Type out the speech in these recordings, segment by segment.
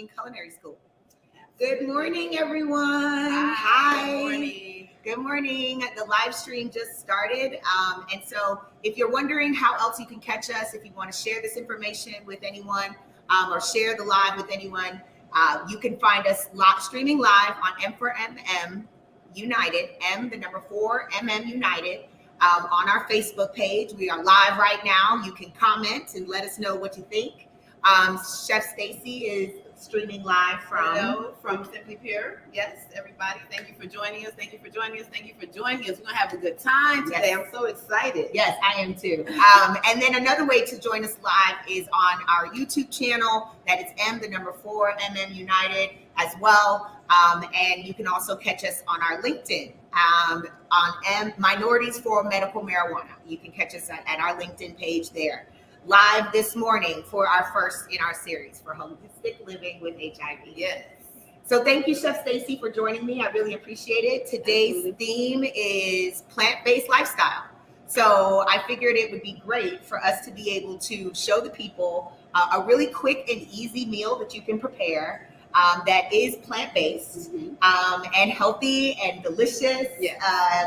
in culinary school. Good morning, everyone. Hi. Good morning. Good morning. The live stream just started. And so if you're wondering how else you can catch us, if you want to share this information with anyone or share the live with anyone, you can find us streaming live on M for MM United, M, the number 4, MM United, on our Facebook page. We are live right now. You can comment and let us know what you think. Chef Stacy is streaming live from Simply Pure. Yes, everybody. Thank you for joining us. Thank you for joining us. Thank you for joining us. We're going to have a good time today. Yes. I'm so excited. Yes, I am too. And then another way to join us live is on our YouTube channel. That is M, the number 4, MM United as well. And you can also catch us on our LinkedIn on M, Minorities for Medical Marijuana. You can catch us at our LinkedIn page there. Live this morning for our first in our series for holistic living with HIV. Yes. So thank you, Chef Stacy, for joining me. I really appreciate it. Today's theme is plant-based lifestyle. So I figured it would be great for us to be able to show the people a really quick and easy meal that you can prepare that is plant-based and healthy and delicious. Yes.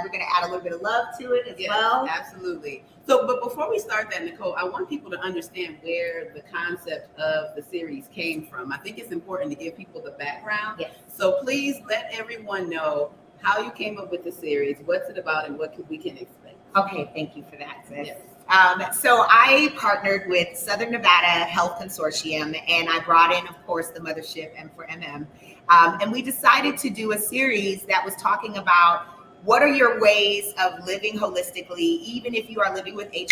We're going to add a little bit of love to it as well. Absolutely. So, but before we start that, Nicole, I want people to understand where the concept of the series came from. I think it's important to give people the background. Yes. So please let everyone know how you came up with the series, what's it about, and what we can expect. Okay, thank you for that, sis. Yes. So I partnered with Southern Nevada Health Consortium, and I brought in, of course, the mothership M for MM. And we decided to do a series that was talking about what are your ways of living holistically, even if you are living with HIV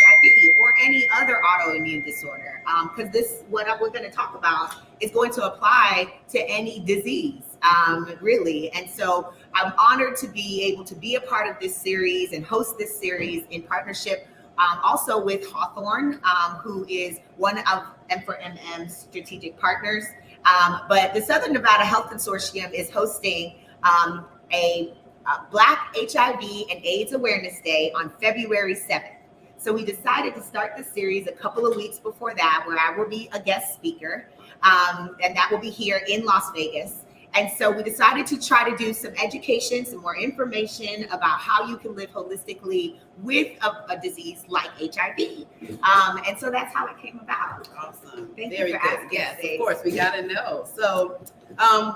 or any other autoimmune disorder? Because what we're going to talk about is going to apply to any disease, really. And so I'm honored to be able to be a part of this series and host this series in partnership also with Hawthorne, who is one of M for MM's strategic partners. But the Southern Nevada Health Consortium is hosting a Black HIV and AIDS Awareness Day on February 7th. So we decided to start the series a couple of weeks before that, where I will be a guest speaker, and that will be here in Las Vegas. And so we decided to try to do some education, some more information about how you can live holistically with a disease like HIV. And so that's how it came about. Awesome. Thank Very you for good. asking. Yes, of course, we got to know. So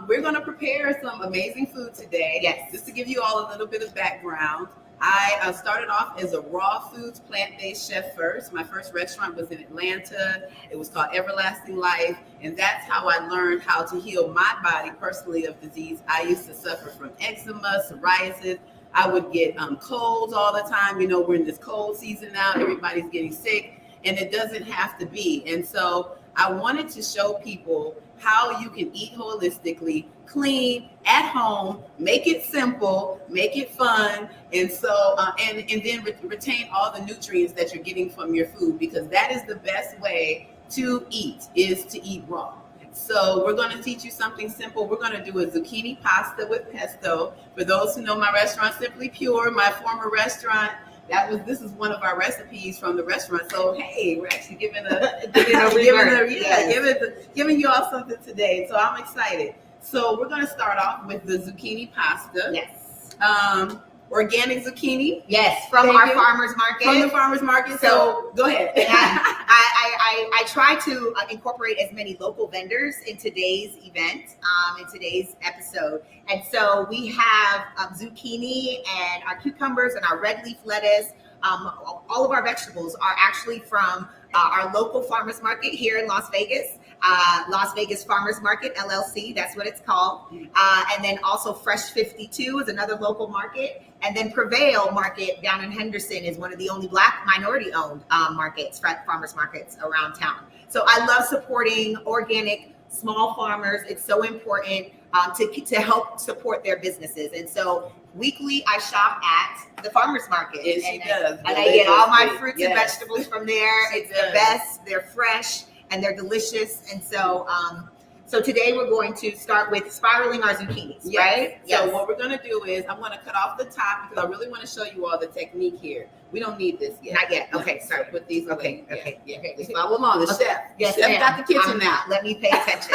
we're going to prepare some amazing food today. Yes. Just to give you all a little bit of background. I started off as a raw foods, plant-based chef first. My first restaurant was in Atlanta. It was called Everlasting Life. And that's how I learned how to heal my body personally of disease. I used to suffer from eczema, psoriasis. I would get colds all the time. You know, we're in this cold season now. Everybody's getting sick. And it doesn't have to be. And so I wanted to show people how you can eat holistically, clean, at home, make it simple, make it fun, and so and then retain all the nutrients that you're getting from your food, because that is the best way to eat, is to eat raw. So we're going to teach you something simple. We're going to do a zucchini pasta with pesto. For those who know my restaurant, Simply Pure, my former restaurant, this is one of our recipes from the restaurant. So hey, we're actually giving giving you all something today. So I'm excited. So we're going to start off with the zucchini pasta. Yes. Organic zucchini. Yes, from our farmers market. From the farmers market. So go ahead. I try to incorporate as many local vendors in today's event, in today's episode. And so we have zucchini and our cucumbers and our red leaf lettuce. All of our vegetables are actually from our local farmers market here in Las Vegas. Las Vegas Farmers Market, LLC, that's what it's called. And then also Fresh 52 is another local market. And then Prevail Market down in Henderson is one of the only Black minority-owned farmers markets around town. So I love supporting organic small farmers. It's so important to help support their businesses. And so weekly I shop at the farmers market. Yes, she does. And I get all my fruits and vegetables from there. It's the best. They're fresh and they're delicious. And so So today we're going to start with spiraling our zucchinis, Yes. right? So what we're going to do is I'm going to cut off the top because I really want to show you all the technique here. We don't need this yet. Not yet. Okay, So sorry. put these Okay, away. okay, Yeah. okay. Just follow along. The chef. Yes, Chef ma'am. got the kitchen I'm now. not. Let me pay attention.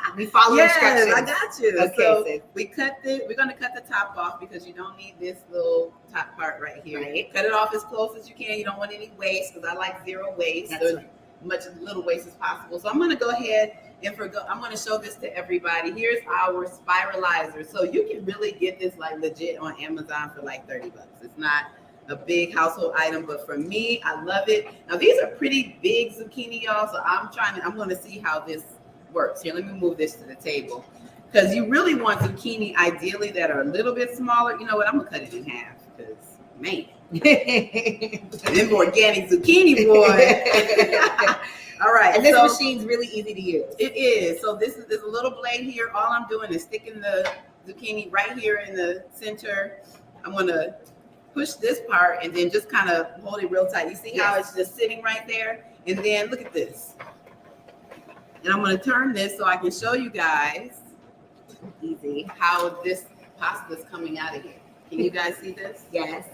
Let me follow Yes, instructions. I got you. Okay, So sis. we're going to cut the top off because you don't need this little top part right here. Right. Cut it off as close as you can. You don't want any waste because I like zero waste. That's or right. much little waste as possible. So I'm going to go ahead and I'm going to show this to everybody. Here's our spiralizer. So you can really get this like legit on Amazon for like $30. It's not a big household item, but for me, I love it. Now these are pretty big zucchini, y'all. So I'm going to see how this works. Here, let me move this to the table because you really want zucchini ideally that are a little bit smaller. You know what? I'm going to cut it in half because man, them organic zucchini, boy. All right. And this machine's really easy to use. It is. So there's a little blade here. All I'm doing is sticking the zucchini right here in the center. I'm going to push this part and then just kind of hold it real tight. You see how it's just sitting right there? And then look at this. And I'm going to turn this so I can show you guys Easy. how this pasta is coming out of here. Can you guys see this? Yes.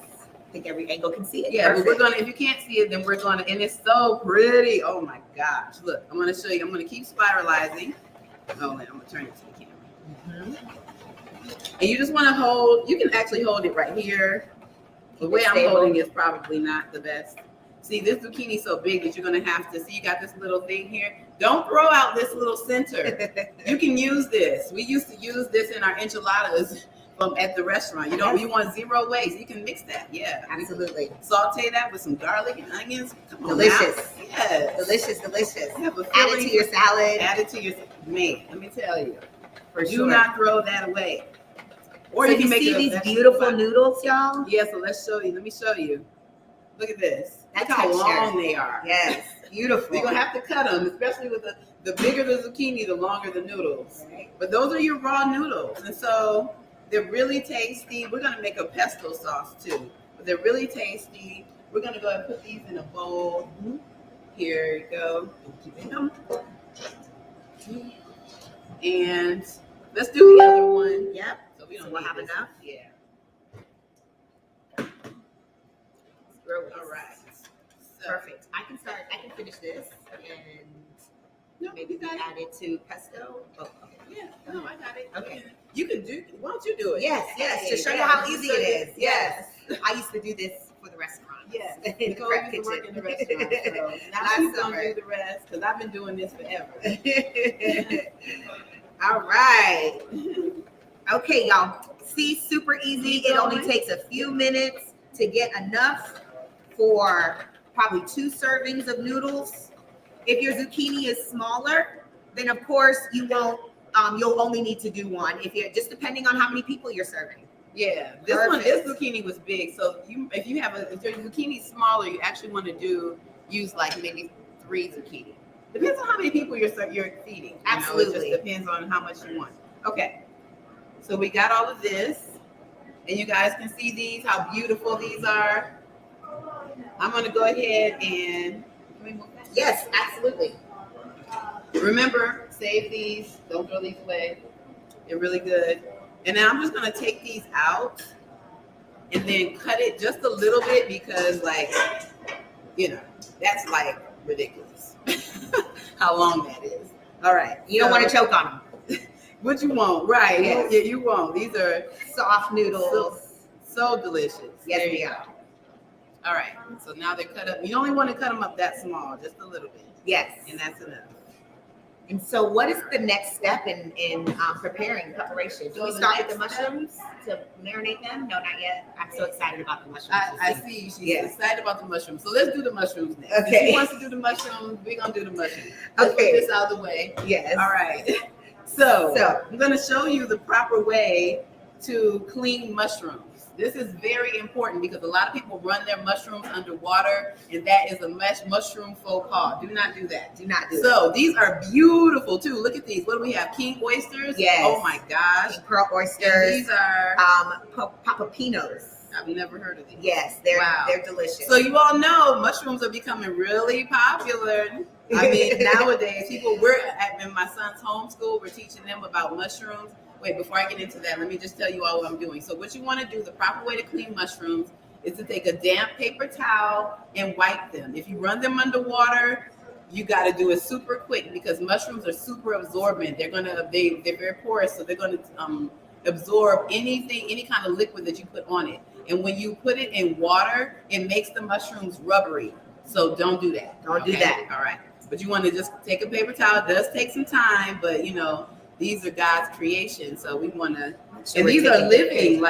I think every angle can see it. Yeah, but Perfect. if you can't see it, then we're gonna, and it's so pretty. Oh my gosh. Look, I'm gonna show you. I'm gonna keep spiralizing. Oh, wait, I'm gonna turn it to the camera. And you just wanna you can actually hold it right here. The way I'm holding is probably not the best. See, this zucchini is so big that you're gonna have to, see you got this little thing here. Don't throw out this little center. You can use this. We used to use this in our enchiladas at the restaurant. You want zero waste. You can mix that. Yeah, Absolutely. Saute that with some garlic and onions. Come on, Delicious. now. Yes. Delicious. Have a Add it filling. to your salad. Add it to your, man, let me tell you. For Do sure. not throw that away. Or So you can make see it these a beautiful vegetable. noodles, y'all? Yeah, so let's show you. Let me show you. Look at this. That Look how texture. long they are. Yes. Beautiful. You're going to have to cut them, especially with the bigger the zucchini, the longer the noodles. Right. But those are your raw noodles. And so they're really tasty. We're going to make a pesto sauce too. But they're really tasty. We're going to go ahead and put these in a bowl. Mhm. Here you go. And let's do the other one. Yep. So we don't So we'll need have this. enough? Yeah. All All right. So, Perfect. I can finish this and No, maybe you got it. add it to pesto. Oh, okay. Yeah. No, I got it. Okay. You can do. Why don't you do it? Yes, to show you how easy it is. Yes. I used to do this for the restaurant. Yes. In the Nicole prep used to work kitchen. in the restaurant. So now Last she's summer. gonna do the rest because I've been doing this forever. All right. Okay, y'all. See, super easy. Keep It only going. takes a few minutes to get enough for probably 2 servings of noodles. If your zucchini is smaller, then of course you won't. You'll only need to do 1 if you're just depending on how many people you're serving. Yeah, Perfect. this zucchini was big. So if your zucchini is smaller, you actually want to use like maybe 3 zucchini. Depends on how many people you're feeding. Absolutely. It just depends on how much you want. Okay, so we got all of this, and you guys can see these, how beautiful these are. I'm gonna go ahead and can we move that? Yes, absolutely. Remember, save these. Don't throw these away. They're really good. And now I'm just going to take these out and then cut it just a little bit because, like, that's like ridiculous how long that is. All right. You don't want to choke on them. What you want, right? Yes. Yeah, you won't. These are Soft noodles. so delicious. Yes, There they you go. are. All right. So now they're cut up. You only want to cut them up that small, just a little bit. Yes. And that's enough. And so what is the next step in preparation? Do So we the start with the next step- mushrooms to marinate them? No, not yet. I'm so excited about the mushrooms. I see she's Yes. excited about the mushrooms. So let's do the mushrooms next. If Okay. she wants to do the mushrooms, we're gonna do the mushrooms. Let's Okay. put this out of the way. Yes. All right. So So- I'm gonna show you the proper way to clean mushrooms. This is very important because a lot of people run their mushrooms underwater, and that is a mushroom faux pas. Do not do that. Do not do it. So these are beautiful too. Look at these. What do we have? King oysters. Yes. Oh my gosh. Pearl And oysters. these are. Papapinos. I've never heard of these. Yes, Wow. they're delicious. So you all know mushrooms are becoming really popular. I mean, nowadays, in my son's homeschool, we're teaching them about mushrooms. Wait, before I get into that, let me just tell you all what I'm doing. So what you want to do, the proper way to clean mushrooms is to take a damp paper towel and wipe them. If you run them underwater, you got to do it super quick because mushrooms are super absorbent. They're very porous, so they're going to absorb any kind of liquid that you put on it. And when you put it in water, it makes the mushrooms rubbery. So don't do that. Don't do that. All right. But you want to just take a paper towel. It does take some time, but these are God's creation. So we want to, and these are living,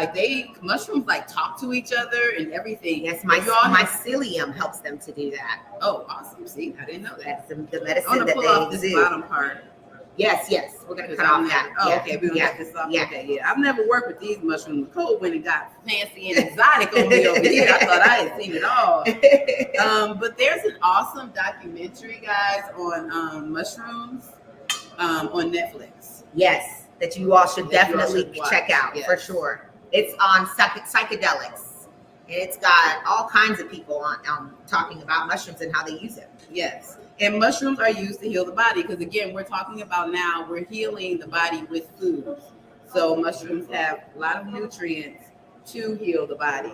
mushrooms talk to each other and everything. Yes, mycelium helps them to do that. Oh, awesome. See, I didn't know that. That's the medicine I'm going to pull off this bottom part. Yes. We're going to cut off that. Oh, okay. We're going to cut this off. Yeah. Okay, yeah. I've never worked with these mushrooms. Nicole went and got fancy and exotic on me over here. I thought I had seen it all. But there's an awesome documentary, guys, on mushrooms on Netflix. Yes, that you all should definitely check out for sure. It's on psychedelics. And it's got all kinds of people on talking about mushrooms and how they use it. Yes. And mushrooms are used to heal the body because, again, we're talking about now we're healing the body with food. So mushrooms have a lot of nutrients to heal the body.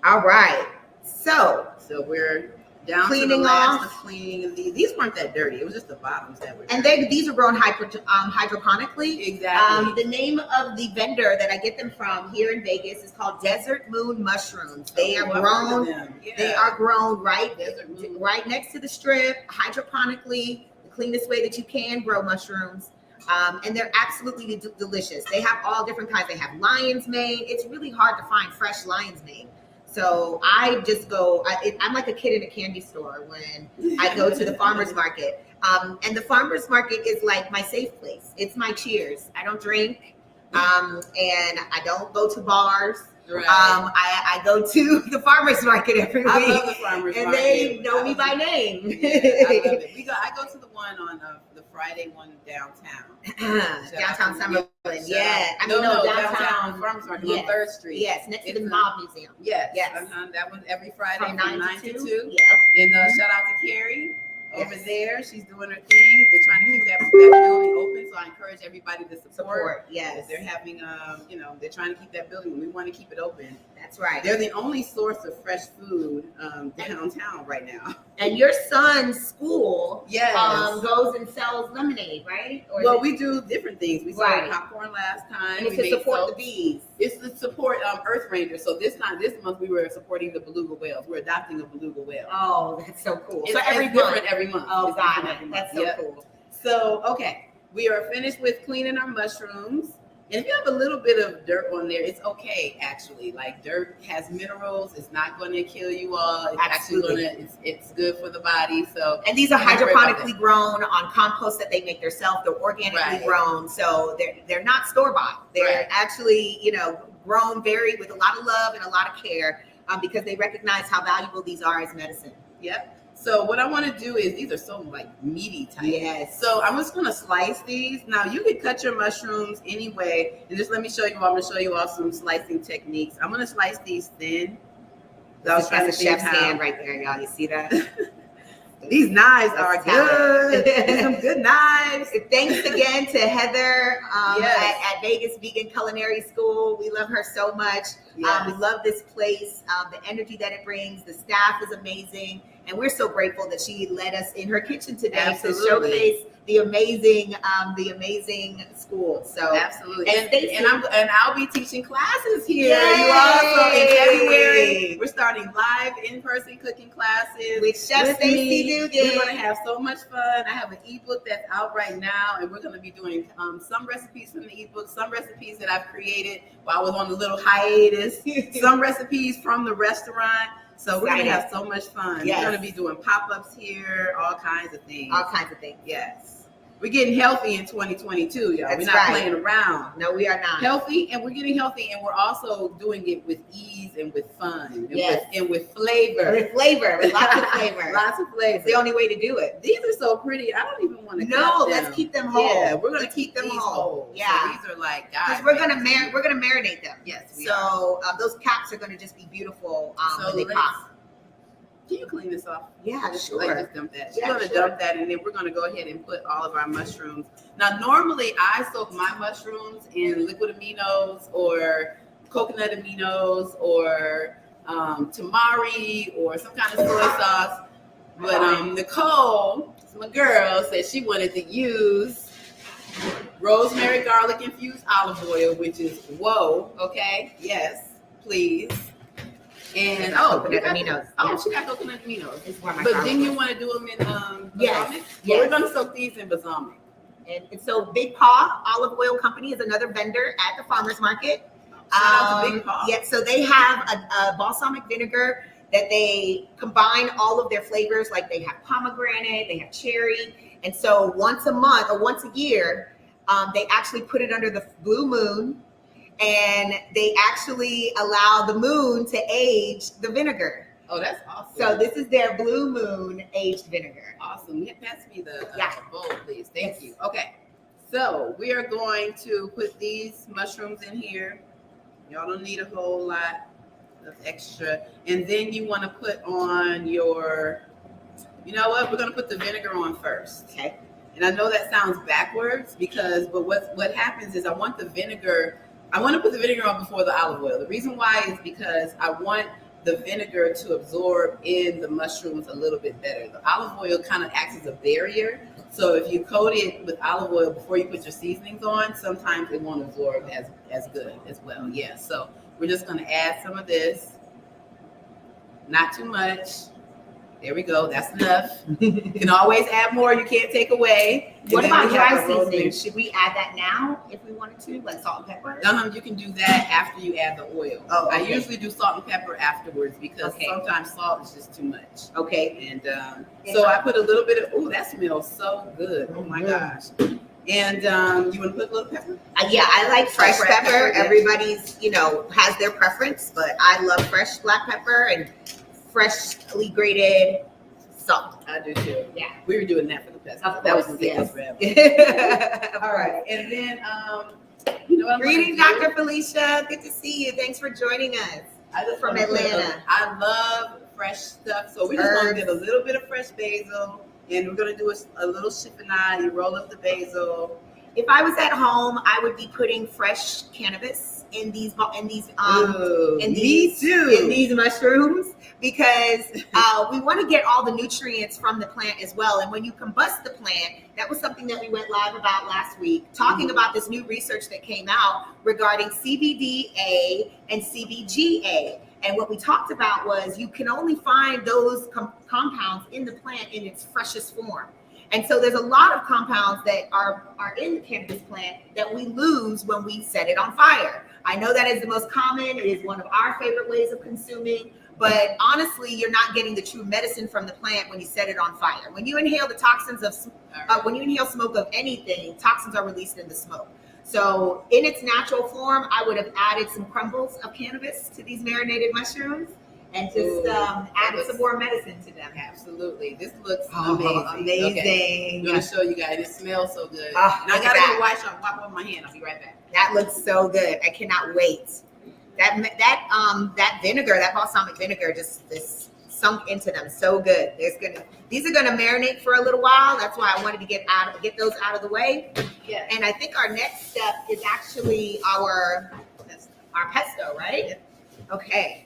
All right. So we're down to the last of cleaning of these. These weren't that dirty. It was just the bottoms that were dirty. And these are grown hydroponically. Exactly. The name of the vendor that I get them from here in Vegas is called Desert Moon Mushrooms. They are grown. Yeah. They are grown right next to the strip, hydroponically, the cleanest way that you can grow mushrooms. And they're absolutely delicious. They have all different kinds. They have lion's mane. It's really hard to find fresh lion's mane. So I just go, I'm like a kid in a candy store when I go to the farmer's market. And the farmer's market is like my safe place. It's my cheers. I don't drink and I don't go to bars. Right. I go to the farmer's market every week. I love the farmer's market. And they know me by name. Yeah, I love it. I go to the one on the Friday one downtown. Downtown Summerlin. Yeah. Downtown farmer's market on 3rd Street. Yes, next to the Mob Museum. Yes. That one every Friday from 9 to 2. Yeah. And shout out to Carrie. Over there, she's doing her thing. They're trying to keep that building open, so I encourage everybody to support. Yes, they're having, they're trying to keep that building. We want to keep it open. That's right. They're the only source of fresh food downtown right now. And your son's school, goes and sells lemonade, right? Well, we do different things. We sold popcorn last time. And it's to support the bees. It's to support Earth Rangers. So this month we were supporting the beluga whales. We're adopting a beluga whale. Oh, that's so cool. So every month. Oh, God, that's so cool. So, okay, we are finished with cleaning our mushrooms. And if you have a little bit of dirt on there, it's okay, actually. Like, dirt has minerals. It's not going to kill you all. It's Absolutely. it's good for the body. So, and these are hydroponically grown on compost that they make themselves. They're organically grown. So they're not store-bought. They're actually, grown with a lot of love and a lot of care because they recognize how valuable these are as medicine. Yep. So what I want to do is, these are so meaty type. Yes. So I'm just going to slice these. Now you can cut your mushrooms anyway. And just let me show you. I'm going to show you all some slicing techniques. I'm going to slice these thin. That's a chef's hand right there, y'all. You see that? These knives are good. Some good knives. Thanks again to Heather at Vegas Vegan Culinary School. We love her so much. Yes. We love this place, the energy that it brings. The staff is amazing. And we're so grateful that she led us in her kitchen today to showcase the amazing school. So absolutely, and I'll be teaching classes here. You also in February. We're starting live in-person cooking classes with Chef Stacey Dugan. We're going to have so much fun. I have an ebook that's out right now, and we're going to be doing some recipes from the ebook, some recipes that I've created while I was on a little hiatus, some recipes from the restaurant. So we're going to have so much fun. Yes. We're going to be doing pop-ups here, all kinds of things. Yes. We're getting healthy in 2022, y'all. We're not playing around. No, we are not. Healthy, and we're getting healthy, and we're also doing it with ease and with fun. And with flavor. With flavor, with lots of flavor. Lots of flavor. It's the only way to do it. These are so pretty. I don't even want to let's keep them whole. Yeah, we're going to keep them whole. Yeah. So these are like, because we're going to marinate them. Yes. So those caps are going to just be beautiful when they pop. Can you clean this off? Yeah, sure. Like just dump that. We're Yeah, gonna sure. dump that, and then we're gonna go ahead and put all of our mushrooms. Now, normally I soak my mushrooms in liquid aminos or coconut aminos or tamari or some kind of soy sauce. But Nicole, my girl, said she wanted to use rosemary, garlic infused olive oil, which is whoa. Okay, yes, please. And coconut aminos. She got coconut aminos. It's one of my But favorites. then you want to do them in balsamic? Yes. Well, we're gonna soak these in balsamic. And so Big Paw Olive Oil Company is another vendor at the farmer's market. Shout out to Big Paw. Yeah, so they have a balsamic vinegar that they combine all of their flavors. Like they have pomegranate, they have cherry. And so once a month or once a year, they actually put it under the blue moon, and they actually allow the moon to age the vinegar. Oh, that's awesome. So this is their blue moon aged vinegar. Awesome. Pass me the Yeah. bowl, please. Thank you. Okay. So we are going to put these mushrooms in here. Y'all don't need a whole lot of extra. And then you want to put on your, you know what? We're going to put the vinegar on first. Okay. And I know that sounds backwards but what happens is I want to put the vinegar on before the olive oil. The reason why is because I want the vinegar to absorb in the mushrooms a little bit better. The olive oil kind of acts as a barrier. So if you coat it with olive oil before you put your seasonings on, sometimes it won't absorb as good as well. Yeah, so we're just going to add some of this. Not too much. There we go. That's enough. You can always add more. You can't take away. What about dry seasoning? Should we add that now if we wanted to, like salt and pepper? You can do that after you add the oil. Oh, okay. I usually do salt and pepper afterwards because sometimes salt is just too much. Okay. And so I put a little bit of, that smells so good. Oh my gosh. And you want to put a little pepper? Yeah, I like fresh pepper. Yeah. Everybody's, has their preference, but I love fresh black pepper and freshly grated salt. I do too. Yeah. We were doing that for the pesto. Of That was course, the yes. All right. And then, you know what I'm Greetings, gonna do? Dr. Felicia. Good to see you. Thanks for joining us. I just From wanna put Atlanta. I love fresh stuff. So we're just going to get a little bit of fresh basil, and we're going to do a little chiffonade. You roll up the basil. If I was at home, I would be putting fresh cannabis in these mushrooms because we want to get all the nutrients from the plant as well. And when you combust the plant, that was something that we went live about last week, talking about this new research that came out regarding CBDA and CBGA. And what we talked about was you can only find those compounds in the plant in its freshest form. And so there's a lot of compounds that are in the cannabis plant that we lose when we set it on fire. I know that is the most common. It is one of our favorite ways of consuming. But honestly, you're not getting the true medicine from the plant when you set it on fire. When you inhale the toxins when you inhale smoke of anything, toxins are released in the smoke. So in its natural form, I would have added some crumbles of cannabis to these marinated mushrooms and just added some more medicine to them. Absolutely. This looks amazing. Amazing. Okay. I'm going to show you guys. It smells so good. Oh, now I got to get a wipe off my hand. I'll be right back. That looks so good. I cannot wait. That vinegar, that balsamic vinegar, just sunk into them so good. These are gonna marinate for a little while. That's why I wanted to get those out of the way. Yeah. And I think our next step is actually our pesto, right? Okay.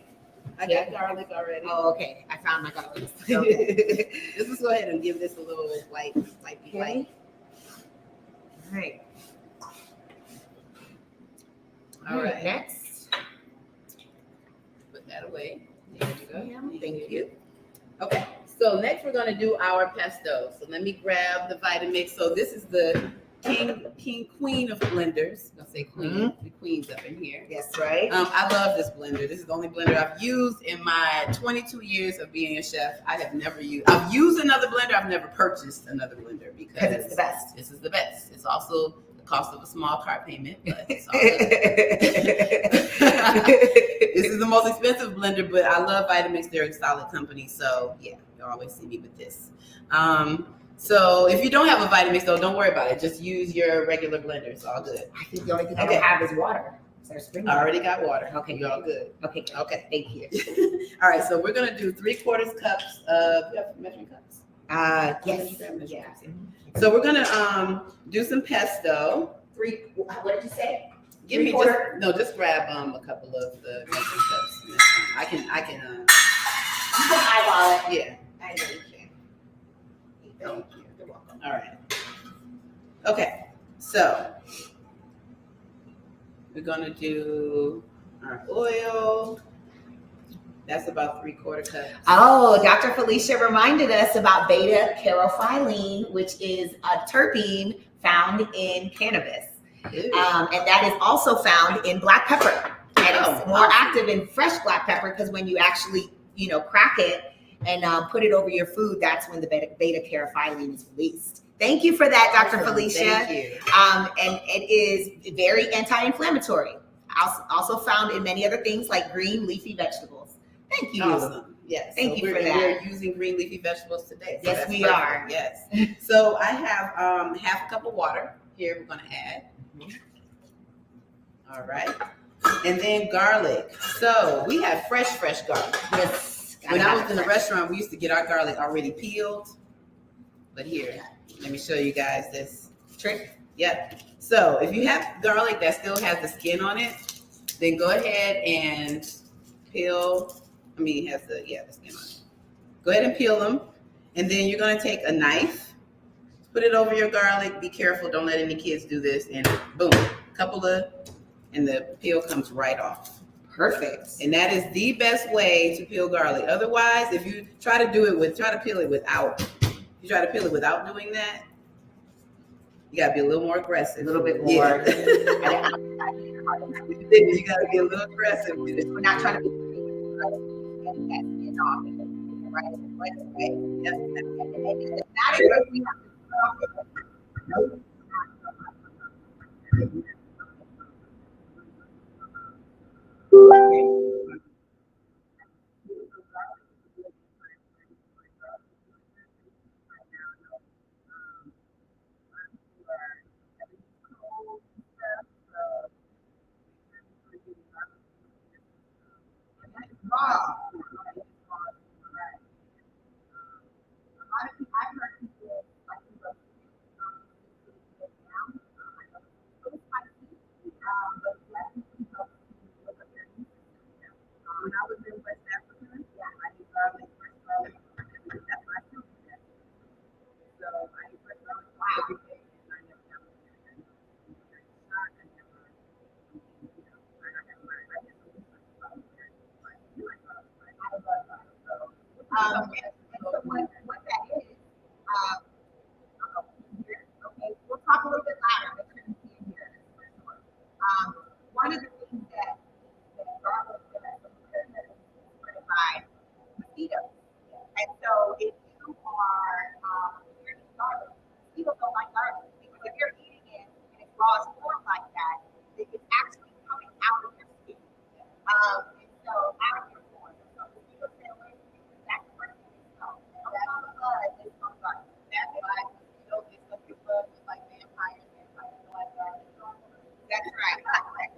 I got garlic already. Oh, okay. I found my garlic. Okay. Let's go ahead and give this a little light. Okay. All right. All right. Next. Put that away. There you go. Yeah, thank you. Okay. So next we're going to do our pesto. So let me grab the Vitamix. So this is the queen of blenders. I'm going to say queen. Mm-hmm. The queen's up in here. Yes, right. I love this blender. This is the only blender I've used in my 22 years of being a chef. I've used another blender. I've never purchased another blender because it's the best. This is the best. It's also the cost of a small car payment, but it's all good. This is the most expensive blender, but I love Vitamix. They're a solid company. So yeah, you'll always see me with this. So if you don't have a Vitamix, though, don't worry about it. Just use your regular blender. It's all good. I think the only thing I don't have is water. there spring I water? already got water. Okay, You're all good. Okay, good. Okay. Thank you. All right, so we're gonna do 3/4 cups of, you have measuring cups? Yes. Yeah. Yeah. So we're gonna do some pesto. What did you say? Give me Three-quarter? just grab a couple of the measuring cups. I can You can eyeball it. yeah. I know you can. Thank you. You're welcome. All right. Okay, so we're gonna do our oil. That's about 3/4 cups. Oh, Dr. Felicia reminded us about beta caryophyllene, which is a terpene found in cannabis. And that is also found in black pepper. And it's more active in fresh black pepper because when you actually, crack it and put it over your food, that's when the beta caryophyllene is released. Thank you for that, Dr. Felicia. Thank you. And it is very anti-inflammatory. Also found in many other things like green leafy vegetables. Thank you. Awesome. Yes. Thank you for that. We're using green leafy vegetables today. So yes, we perfect. are. Yes. So I have half a cup of water here. We're going to add. All right. And then garlic. So we have fresh garlic. Yes. When I was in the restaurant, we used to get our garlic already peeled. But here, let me show you guys this trick. Yep. So if you have garlic that still has the skin on it, then go ahead and peel. It has the skin on it. Go ahead and peel them. And then you're going to take a knife, put it over your garlic. Be careful. Don't let any kids do this. And boom, and the peel comes right off. Perfect. And that is the best way to peel garlic. Otherwise, if you try to peel it without doing that, you gotta be a little more aggressive. A little bit more. Yeah. You gotta be a little aggressive with it. We're not trying to be off. Right. Yep. What that is, okay, we'll talk a little bit louder. Make sure you can hear us. One of the things that garlic does is spread by mosquitoes. And so if you are eating garlic, mosquitoes don't like garlic because if you're eating it and it's raw form like that, it's actually coming out of your skin. And so out of your pores. So mosquitoes stay away from you. That's the first thing you know. That's on the blood, it's on garlic. That's why mosquitoes get stuck in your blood just like vampires like garlic. That's right. All right.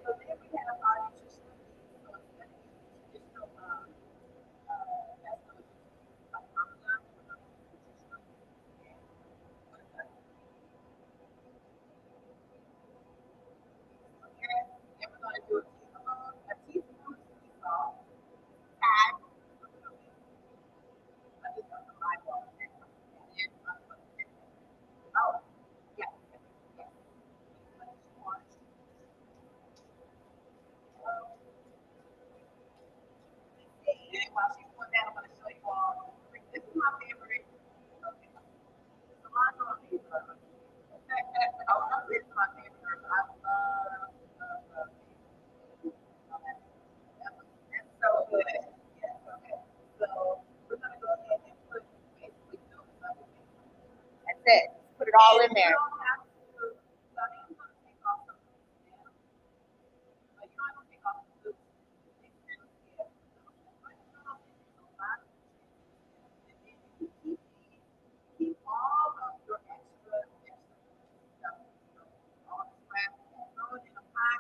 So then we have our nutritional needs. So it's going to be nutritional and we're going to do a teaspoon of sea salt, add oh, yes, yes. And while she's doing that, I'm going to show you all. This is my favorite. Okay. Cilantro and beef. Oh, no, this is my favorite. I love that's so good. Yes, okay. So we're going to go ahead and put basically milk and other things. That's it. Put it all in there. Keep all of your extra stuff. All the scraps, throw it in a pot.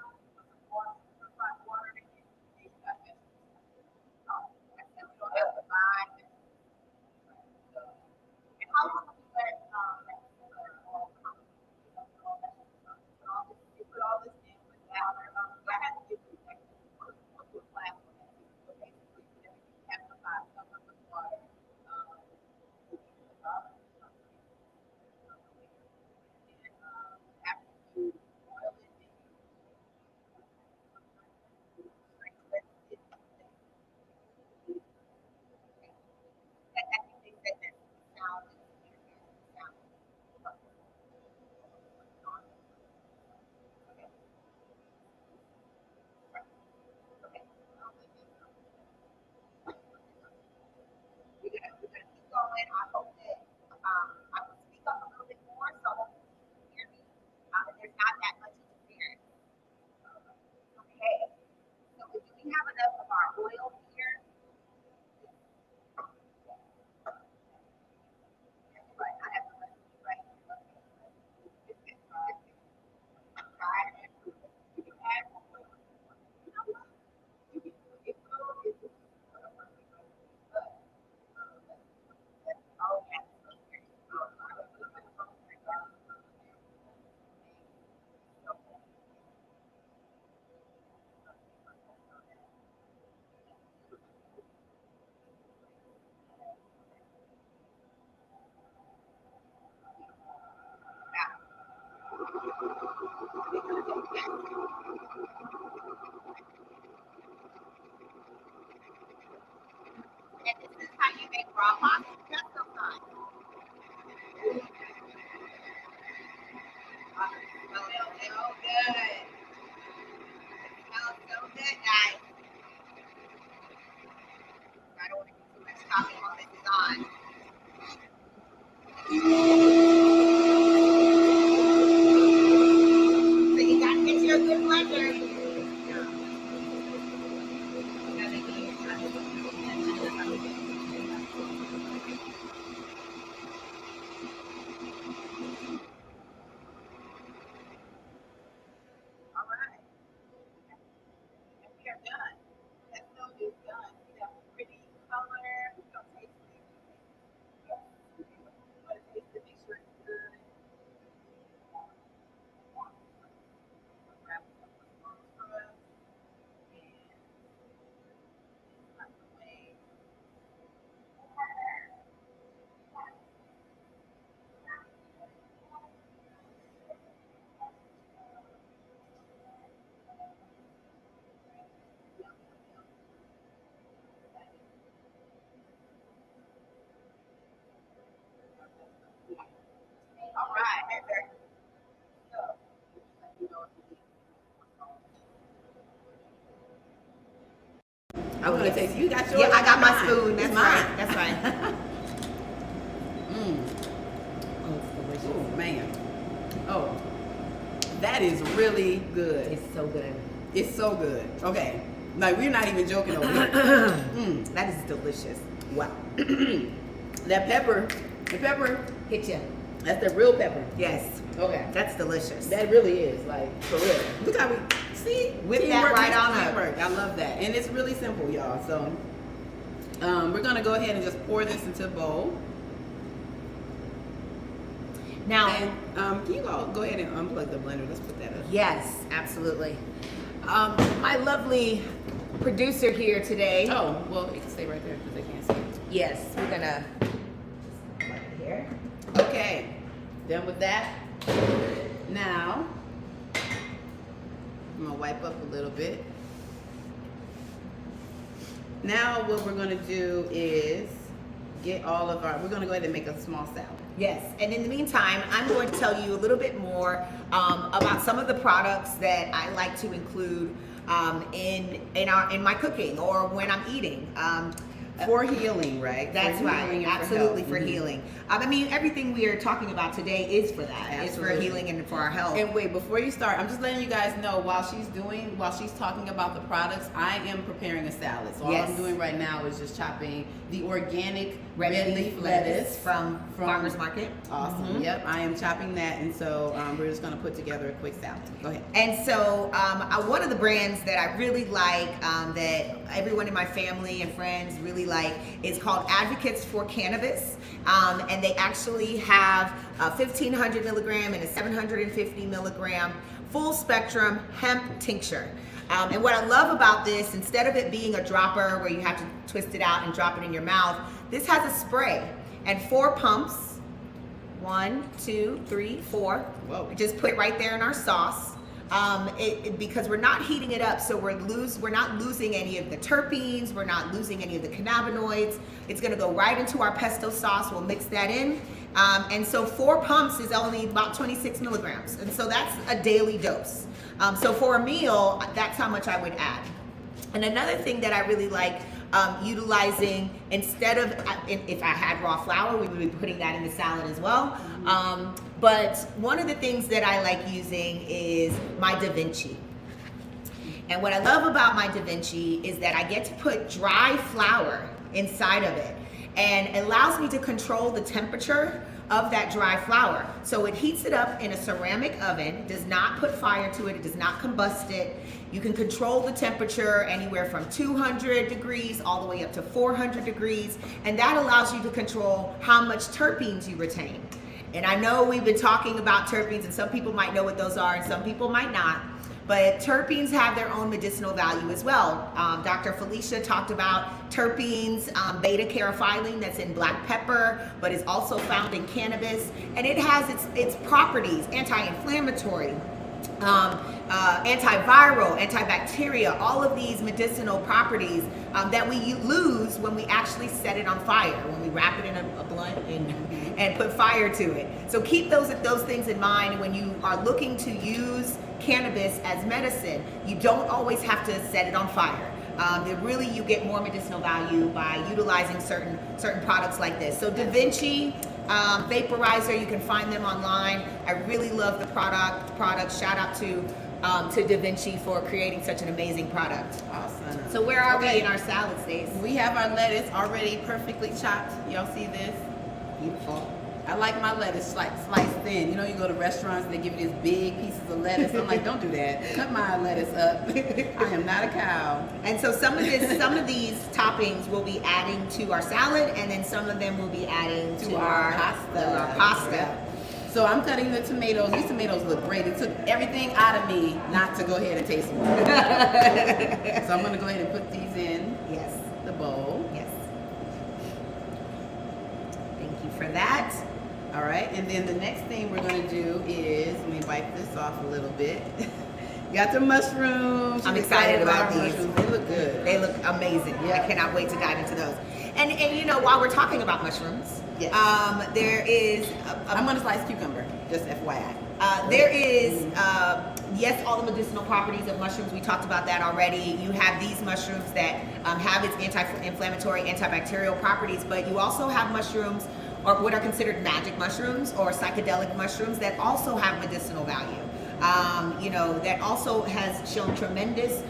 raw pasta, pesto time. Smells so good. It smells so good, guys. I don't want to get too much coffee while this is on. So you gotta get your good blender. All right. And we are done. Pesto is done. We have a pretty color. We're gonna taste it. Yes. We're gonna taste it, make sure it's good. Grab some of the for us. And out the way. All right, Heather. So, you know what we need. I'm gonna taste. You got yours. Yeah, I got my mine. spoon. It's That's mine. right. That's right. Oh, it's delicious. Oh man. Oh, that is really good. It's so good. It's so good. Okay, like we're not even joking over here. That is delicious. Wow. That pepper, the pepper, Hit ya. that's the real pepper. Yes, Okay. that's delicious. That really is, like, for real. Look how we, see? Whip that Teamwork right makes on up. teamwork. I love that. And it's really simple, y'all. So, we're going to go ahead and just pour this into a bowl. Now, And can you go ahead and unplug the blender? Let's put that up. yes, absolutely. My lovely producer here today. Oh, well, it can stay right there because they can't see it. Yes, we're gonna right here. Okay, done with that. Now, I'm gonna wipe up a little bit. Now what we're gonna do is get all of our, we're gonna go ahead and make a small salad. Yes, and in the meantime, I'm going to tell you a little bit more about some of the products that I like to include in my cooking or when I'm eating. For healing, right? That's For right, healing and for absolutely health. for Mhm. healing. I mean, everything we are talking about today is for that. It's for Absolutely. healing and for our health. And wait, before you start, I'm just letting you guys know while she's talking about the products, I am preparing a salad. So all Yes. I'm doing right now is just chopping the organic Red leaf lettuce from Farmer's Market. Awesome. Mhm. Yep, I am chopping that, and so we're just gonna put together a quick salad. Go ahead. And so, one of the brands that I really like, that everyone in my family and friends really like, is called Advocates for Cannabis. And they actually have a 1,500 milligram and a 750 milligram full spectrum hemp tincture. And what I love about this, instead of it being a dropper where you have to twist it out and drop it in your mouth, this has a spray and 4 pumps. 1, 2, 3, 4. Whoa. We just put right there in our sauce. Because we're not heating it up, so we're not losing any of the terpenes, we're not losing any of the cannabinoids. It's gonna go right into our pesto sauce. We'll mix that in. And so 4 pumps is only about 26 milligrams. And so that's a daily dose. So for a meal, that's how much I would add. And another thing that I really like utilizing, instead of, if I had raw flour, we would be putting that in the salad as well. But one of the things that I like using is my Da Vinci. And what I love about my Da Vinci is that I get to put dry flour inside of it, and it allows me to control the temperature of that dry flour. So it heats it up in a ceramic oven, does not put fire to it, it does not combust it. You can control the temperature anywhere from 200 degrees all the way up to 400 degrees, and that allows you to control how much terpenes you retain. And I know we've been talking about terpenes, and some people might know what those are and some people might not. But terpenes have their own medicinal value as well. Dr. Felicia talked about terpenes, beta caryophyllene that's in black pepper, but is also found in cannabis. And it has its properties, anti-inflammatory, antiviral, antibacterial, all of these medicinal properties that we lose when we actually set it on fire, when we wrap it in a blunt and put fire to it. So keep those things in mind when you are looking to use cannabis as medicine. You don't always have to set it on fire. Really, you get more medicinal value by utilizing certain products like this. So Da Vinci vaporizer, you can find them online. I really love the product. Shout out to Da Vinci for creating such an amazing product. Awesome. So where are we in our salad, Stace? We have our lettuce already perfectly chopped. Y'all see this? Beautiful. I like my lettuce like sliced thin. You know, you go to restaurants and they give you these big pieces of lettuce. I'm like, don't do that. Cut my lettuce up. I am not a cow. And so some of these toppings we'll be adding to our salad, and then some of them we'll be adding to our pasta. Yeah. So I'm cutting the tomatoes. These tomatoes look great. It took everything out of me not to go ahead and taste them. So I'm going to go ahead and put these in the bowl. Yes. Thank you for that. All right, and then the next thing we're going to do is, let me wipe this off a little bit. You got the mushrooms. I'm excited about these. Mushrooms. They look good. They look amazing. Yeah. I cannot wait to dive into those. And you know, while we're talking about mushrooms, there is I'm going to slice cucumber, just FYI. There is, yes, all the medicinal properties of mushrooms. We talked about that already. You have these mushrooms that have its anti-inflammatory, antibacterial properties, but you also have mushrooms, or what are considered magic mushrooms or psychedelic mushrooms, that also have medicinal value. You know, that also has shown tremendous